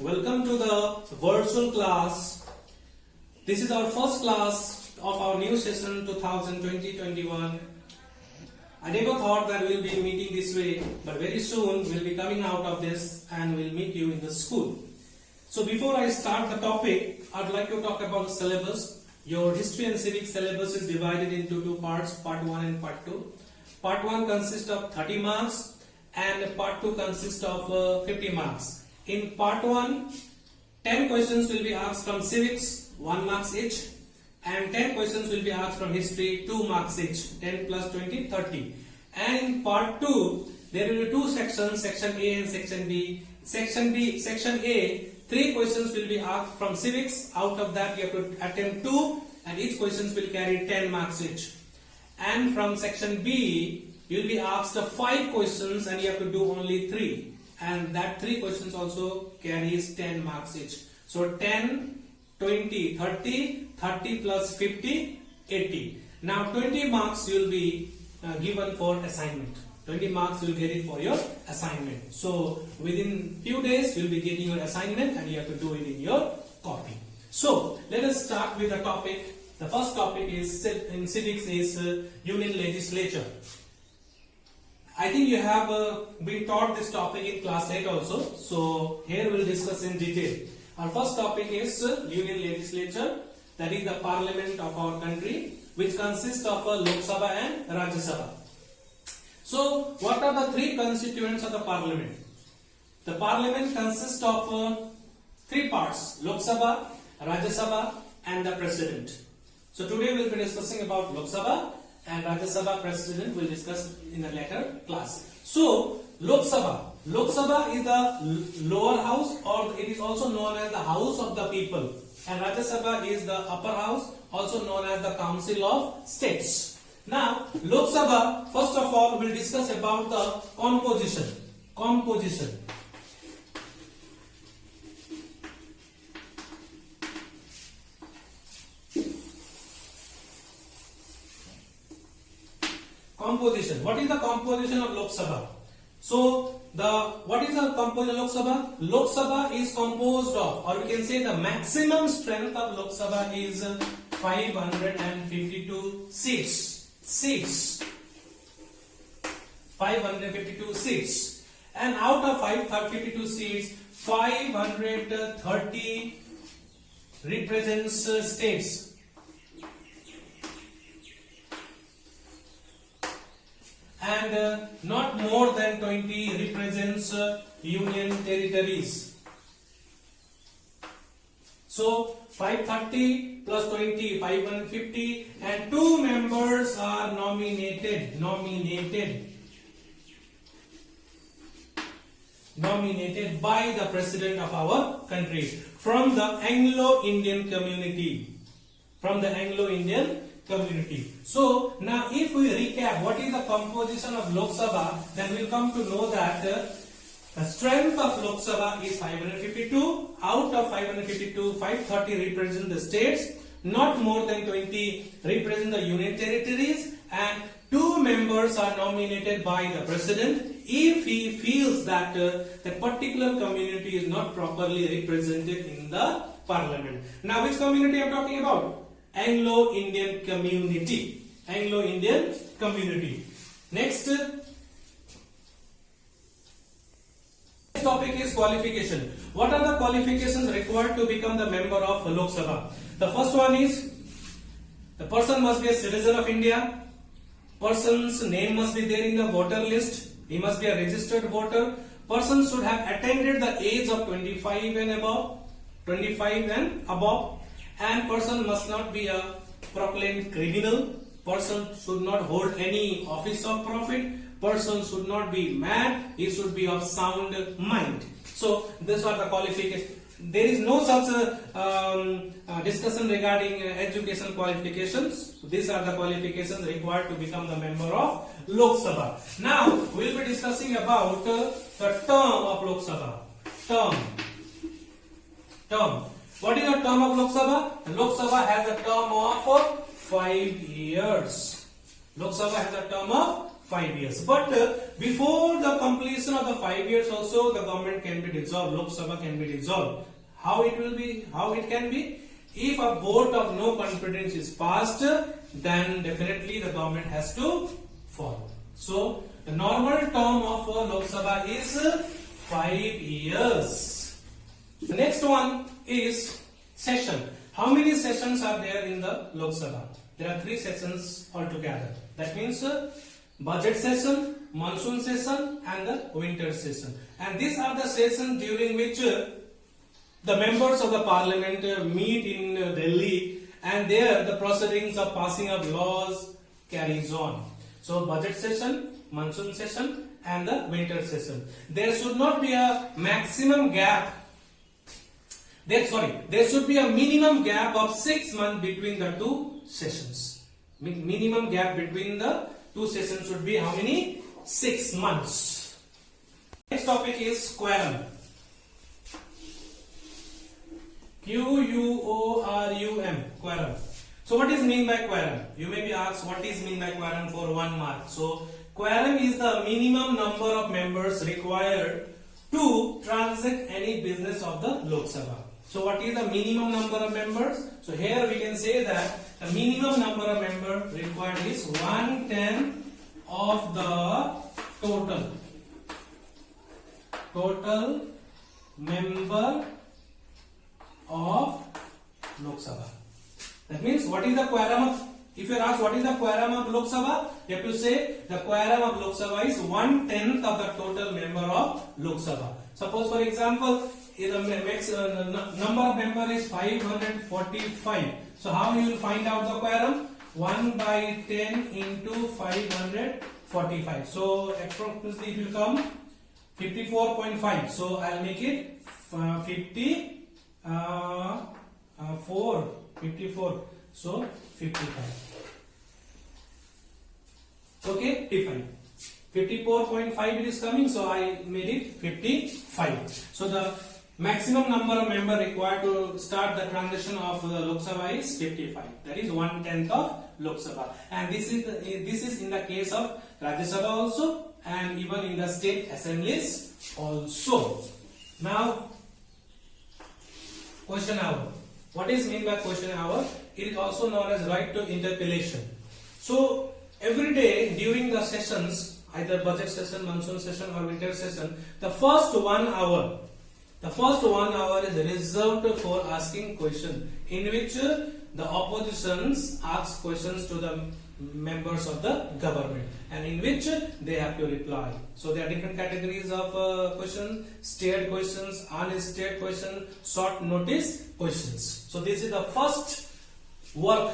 welcome to the virtual class. This is our first class of our new session 2020-21. I never thought that we'll be meeting this way, but very soon we'll be coming out of this and we'll meet you in the school. So before I start the topic, I'd like to talk about the syllabus. Your history and civics syllabus is divided into two parts, part 1 and part 2. Part 1 consists of 30 marks and part 2 consists of 50 marks. In part 1, 10 questions will be asked from civics, 1 marks each, and 10 questions will be asked from history, 2 marks each, 10 plus 20, 30. And in part 2, there will be two sections, section A and section B. Section A, 3 questions will be asked from civics. Out of that, you have to attempt 2, and each questions will carry 10 marks each. And from section B, you will be asked 5 questions, and you have to do only 3. And that 3 questions also carries 10 marks each. So 10, 20, 30, 30 plus 50, 80. Now 20 marks you will be given for assignment. 20 marks you will get it for your assignment. So within few days you will be getting your assignment and you have to do it in your copy. So let us start with the topic. The first topic is in civics is Union Legislature. I think you have been taught this topic in class 8 also. So here we'll discuss in detail. Our first topic is Union Legislature, that is the parliament of our country, which consists of Lok Sabha and Rajya Sabha. So what are the 3 constituents of the parliament? The parliament consists of 3 parts: Lok Sabha, Rajya Sabha and the president. So today we will be discussing about Lok Sabha, and Rajya Sabha president will discuss in a later class. So Lok Sabha. Lok Sabha is the lower house, or it is also known as the house of the people, and Rajya Sabha is the upper house, also known as the council of states. Now Lok Sabha, first of all we will discuss about the composition. Composition What is the composition of Lok Sabha? So what is the composition of Lok Sabha? Lok Sabha is composed of, or we can say the maximum strength of Lok Sabha is 552 seats. 552 seats. And out of 552 seats, 530 represents states. And not more than 20 represents union territories. So 530 plus 20, 550, and 2 members are nominated by the president of our country from the Anglo-Indian community. So now if we recap what is the composition of Lok Sabha, then we'll come to know that the strength of Lok Sabha is 552. Out of 552, 530 represent the states, not more than 20 represent the union territories, and 2 members are nominated by the president if he feels that that particular community is not properly represented in the parliament. Now which community I'm talking about? Anglo-Indian community. Next topic is qualification. What are the qualifications required to become the member of Lok Sabha? The first one is the person must be a citizen of India. Person's name must be there in the voter list. He must be a registered voter. Person should have attained the age of 25 and above. And person must not be a proclaimed criminal. Person should not hold any office of profit. Person should not be mad. He should be of sound mind. So these are the qualifications. There is no such discussion regarding education qualifications. These are the qualifications required to become the member of Lok Sabha. Now we will be discussing about the term of Lok Sabha. Term. What is the term of Lok Sabha? Lok Sabha has a term of 5 years. Lok Sabha has a term of 5 years. But before the completion of the 5 years also the government can be dissolved, Lok Sabha can be dissolved. How it will be? How it can be? If a vote of no confidence is passed, then definitely the government has to fall. So the normal term of Lok Sabha is 5 years. The next one is session. How many sessions are there in the Lok Sabha? There are 3 sessions altogether. That means budget session, monsoon session and the winter session. And these are the sessions during which the members of the parliament meet in Delhi, and there the proceedings of passing of laws carries on. So budget session, monsoon session and the winter session. There should not be a maximum gap. There should be a minimum gap of 6 months between the 2 sessions. Minimum gap between the 2 sessions should be how many? 6 months. Next topic is quorum. Quorum, quorum. So what is mean by quorum? You may be asked what is mean by quorum for 1 mark. So quorum is the minimum number of members required to transact any business of the Lok Sabha. So what is the minimum number of members? So here we can say that the minimum number of members required is 1/10 of the total member of Lok Sabha. That means what is the quorum of, if you are asked what is the quorum of Lok Sabha, you have to say the quorum of Lok Sabha is 1/10 of the total member of Lok Sabha. Suppose for example, the number of member is 545. So how you will find out the quorum? 1/10 into 545. So approximately it will come 54.5. So I'll make it 54. So 55. Okay, 55. 54.5 it is coming, so I made it 55. So the maximum number of member required to start the transition of the Lok Sabha is 55. That is 1/10 of Lok Sabha. And this is in the case of Rajya Sabha also, and even in the state assemblies also. Now, question hour. What is meant by question hour? It is also known as right to interpellation. So every day during the sessions, either budget session, monsoon session or winter session, the first 1 hour is reserved for asking questions, in which the oppositions ask questions to the members of the government, and in which they have to reply. So there are different categories of questions: stayed questions, unstayed questions, short notice questions. So this is the first work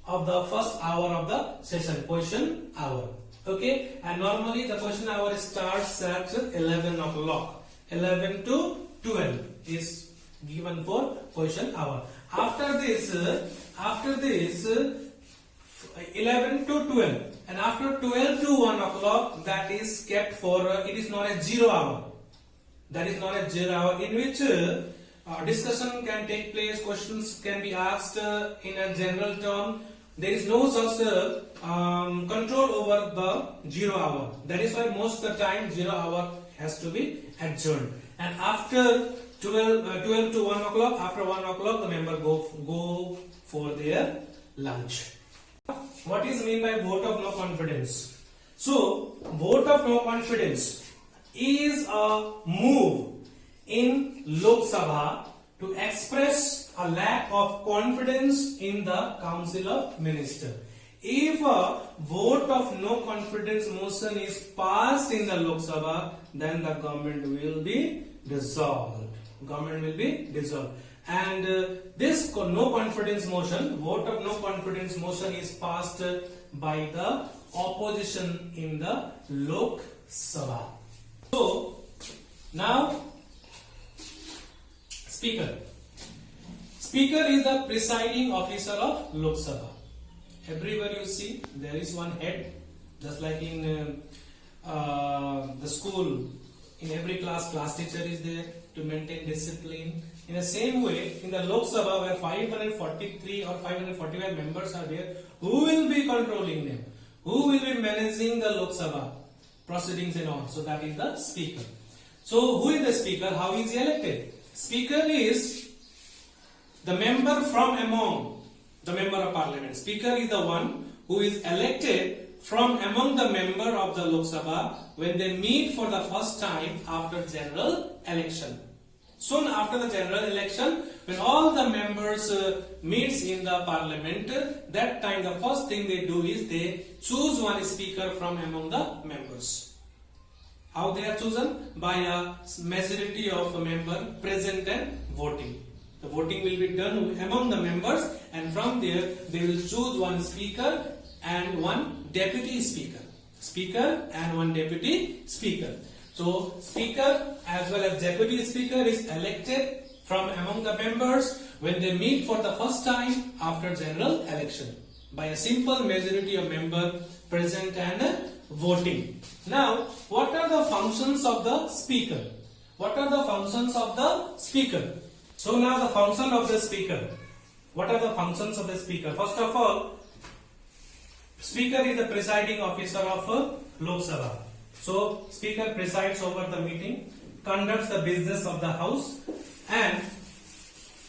of the first hour of the session, question hour. Okay, and normally the question hour starts at 11 o'clock. 11 to 12 is given for question hour. After this 11 to 12, and after 12 to 1 o'clock, that is kept for it is known as 0 hour. That is known as 0 hour, in which discussion can take place, questions can be asked in a general term. There is no such control over the 0 hour. That is why most of the time 0 hour has to be adjourned. And after 12 to 1 o'clock, after 1 o'clock, the member go for their lunch. What is meant by vote of no confidence? So, vote of no confidence is a move in Lok Sabha to express a lack of confidence in the Council of Ministers. If a vote of no confidence motion is passed in the Lok Sabha, then the government will be dissolved. And this no confidence motion, vote of no confidence motion, is passed by the opposition in the Lok Sabha. So now, Speaker is the presiding officer of Lok Sabha. Everywhere you see there is one head, just like in the school. In every class teacher is there to maintain discipline. In the same way, in the Lok Sabha, where 543 or 545 members are there, who will be controlling them? Who will be managing the Lok Sabha proceedings and all? So that is the speaker. So who is the speaker? How is he elected? Speaker is the member from among the member of parliament. Speaker is the one who is elected from among the member of the Lok Sabha when they meet for the first time after general election. Soon after the general election, when all the members meets in the parliament, that time the first thing they do is they choose one speaker from among the members. How they are chosen? By a majority of a member present and voting. The voting will be done among the members, and from there they will choose one speaker and one deputy speaker. Speaker and one deputy speaker. So speaker as well as deputy speaker is elected from among the members when they meet for the first time after general election by a simple majority of member present and voting. Now, what are the functions of the speaker? What are the functions of the speaker? So now the function of the speaker. What are the functions of the speaker? First of all, speaker is the presiding officer of Lok Sabha. So speaker presides over the meeting, conducts the business of the house, and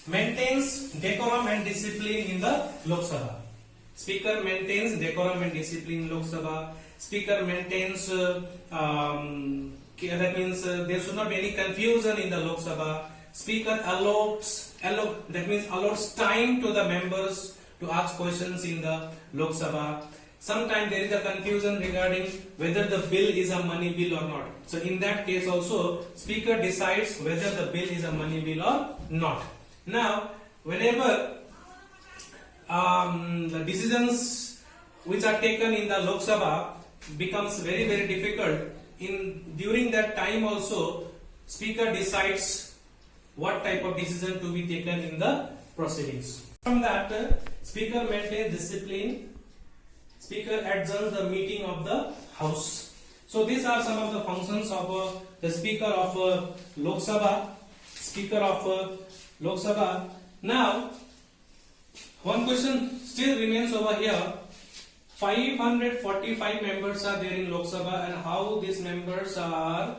maintains decorum and discipline in the Lok Sabha. Speaker maintains decorum and discipline in Lok Sabha. Speaker maintains that means there should not be any confusion in the Lok Sabha. Speaker allots time to the members to ask questions in the Lok Sabha. Sometimes there is a confusion regarding whether the bill is a money bill or not. So in that case also, speaker decides whether the bill is a money bill or not. Now, whenever the decisions which are taken in the Lok Sabha becomes very difficult, during that time also, speaker decides what type of decision to be taken in the proceedings. From that, speaker maintains discipline. Speaker adjourns the meeting of the house. So these are some of the functions of the speaker of Lok Sabha. Speaker of Lok Sabha. Now, one question still remains over here. 545 members are there in Lok Sabha, and how these members are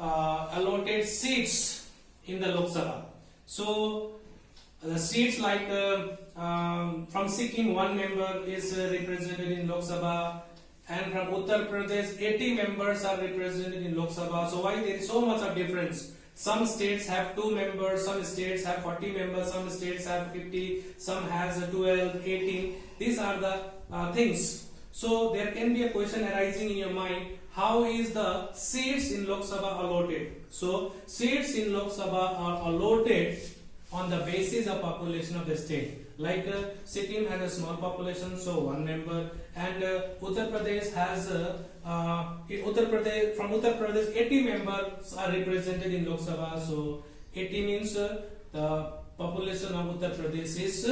allotted seats in the Lok Sabha. So the seats like from Sikkim, one member is represented in Lok Sabha, and from Uttar Pradesh 80 members are represented in Lok Sabha. So why there is so much of difference? Some states have 2 members, some states have 40 members, some states have 50, some has 12, 18. These are the things. So there can be a question arising in your mind, how is the seats in Lok Sabha allotted? So seats in Lok Sabha are allotted on the basis of population of the state. Like Sikkim has a small population, so 1 member, and Uttar Pradesh has from Uttar Pradesh 80 members are represented in Lok Sabha. So 80 means the population of Uttar Pradesh is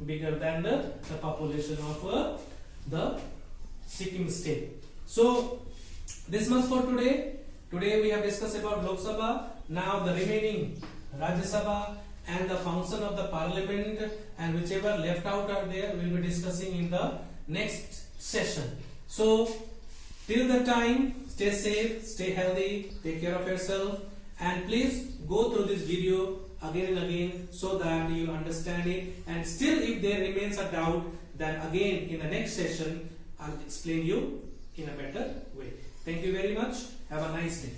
bigger than the population of the Sikkim state. So this much for today. Today we have discussed about Lok Sabha. Now the remaining Rajya Sabha and the function of the parliament and whichever left out are there, we will be discussing in the next session. So till the time, stay safe, stay healthy, take care of yourself, and please go through this video again and again so that you understand it. And still if there remains a doubt, then again in the next session I'll explain you in a better way. Thank you very much. Have a nice day.